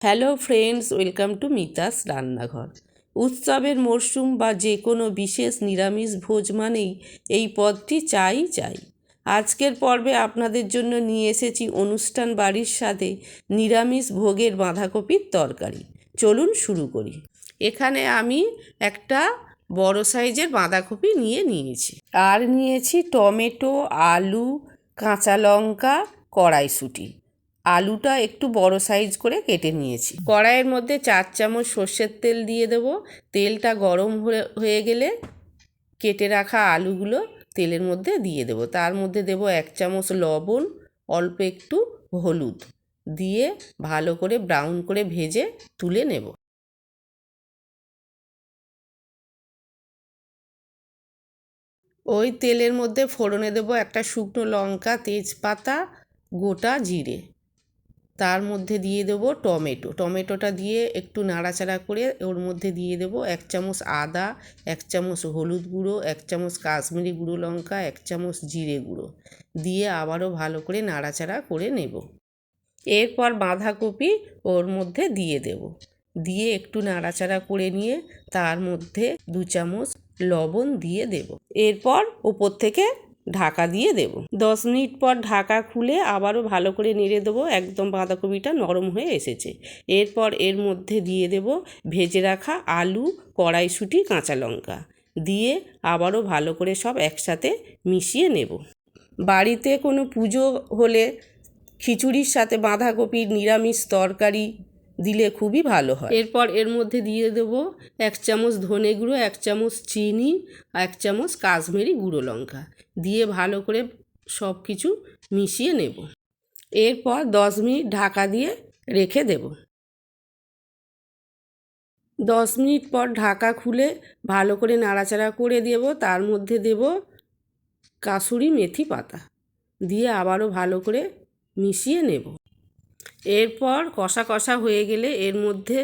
Hello friends, welcome to Mita's রান্নাঘর। উৎসবের মরশুম বা যে কোনো বিশেষ নিরামিষ ভোজ মানেই এই পদটি চাই। আজকের পর্বে আপনাদের জন্য নিয়ে এসেছি অনুষ্ঠান বাড়ির স্বাদে নিরামিষ ভোগের বাঁধাকপির তরকারি। চলুন শুরু করি। এখানে আমি একটা বড় সাইজের বাঁধাকপি নিয়েছি, আর নিয়েছি টমেটো, আলু, কাঁচা লঙ্কা, কড়াইশুঁটি। আলুটা একটু বড় সাইজ করে কেটে নিয়েছি। কড়াইয়ের মধ্যে 4 চামচ সর্ষের তেল দিয়ে দেব। তেলটা গরম হয়ে গেলে কেটে রাখা আলুগুলো তেলের মধ্যে দিয়ে দেব। তার মধ্যে দেব 1 চামচ লবণ, অল্প একটু হলুদ দিয়ে ভালো করে ব্রাউন করে ভেজে তুলে নেব। ওই তেলের মধ্যে ফোড়নে দেব একটা শুকনো লঙ্কা, তেজপাতা, গোটা জিরে। তার মধ্যে দিয়ে দেবো টমেটোটা দিয়ে একটু নাড়াচাড়া করে ওর মধ্যে দিয়ে দেবো 1 চামচ আদা, 1 চামচ হলুদ গুঁড়ো, 1 চামচ কাশ্মীরি গুঁড়ো লঙ্কা, 1 চামচ জিরে গুঁড়ো দিয়ে আবারও ভালো করে নাড়াচাড়া করে নেব। এরপর বাঁধাকপি ওর মধ্যে দিয়ে দেব। দিয়ে একটু নাড়াচাড়া করে নিয়ে তার মধ্যে 2 চামচ লবণ দিয়ে দেব। এরপর ওপর থেকে ঢাকা দিয়ে দেব। 10 মিনিট পর ঢাকা খুলে আবারও ভালো করে নেড়ে দেবো। একদম বাঁধাকপিটা নরম হয়ে এসেছে। এরপর এর মধ্যে দিয়ে দেব ভেজে রাখা আলু, কড়াইশুঁটি, কাঁচা লঙ্কা দিয়ে আবারও ভালো করে সব একসাথে মিশিয়ে নেব। বাড়িতে কোনো পুজো হলে খিচুড়ির সাথে বাঁধাকপির নিরামিষ তরকারি দিলে খুবই ভালো হয়। এরপর এর মধ্যে দিয়ে দেব 1 চামচ ধনে গুঁড়ো, 1 চামচ চিনি, 1 চামচ কাশ্মীরি গুঁড়ো লঙ্কা দিয়ে ভালো করে সব কিছু মিশিয়ে নেব। এরপর 10 মিনিট ঢাকা দিয়ে রেখে দেব। 10 মিনিট পর ঢাকা খুলে ভালো করে নাড়াচাড়া করে দেব। তার মধ্যে দেব কাসুরি মেথি পাতা দিয়ে আবারও ভালো করে মিশিয়ে নেব। এরপর কষা কষা হয়ে গেলে এর মধ্যে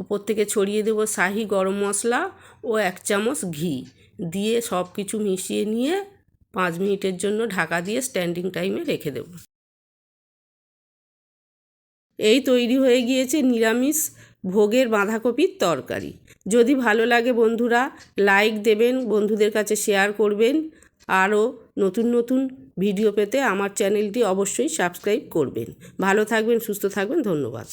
উপর থেকে ছড়িয়ে দেব শাহি গরম মশলা ও 1 চামচ ঘি দিয়ে সব কিছু মিশিয়ে নিয়ে 5 মিনিটের জন্য ঢাকা দিয়ে স্ট্যান্ডিং টাইমে রেখে দেব। এই তৈরি হয়ে গিয়েছে নিরামিষ ভোগের বাঁধাকপির তরকারি। যদি ভালো লাগে বন্ধুরা লাইক দেবেন, বন্ধুদের কাছে শেয়ার করবেন। আরও নতুন নতুন ভিডিও পেতে আমার চ্যানেলটি অবশ্যই সাবস্ক্রাইব করবেন। ভালো থাকবেন, সুস্থ থাকবেন, ধন্যবাদ।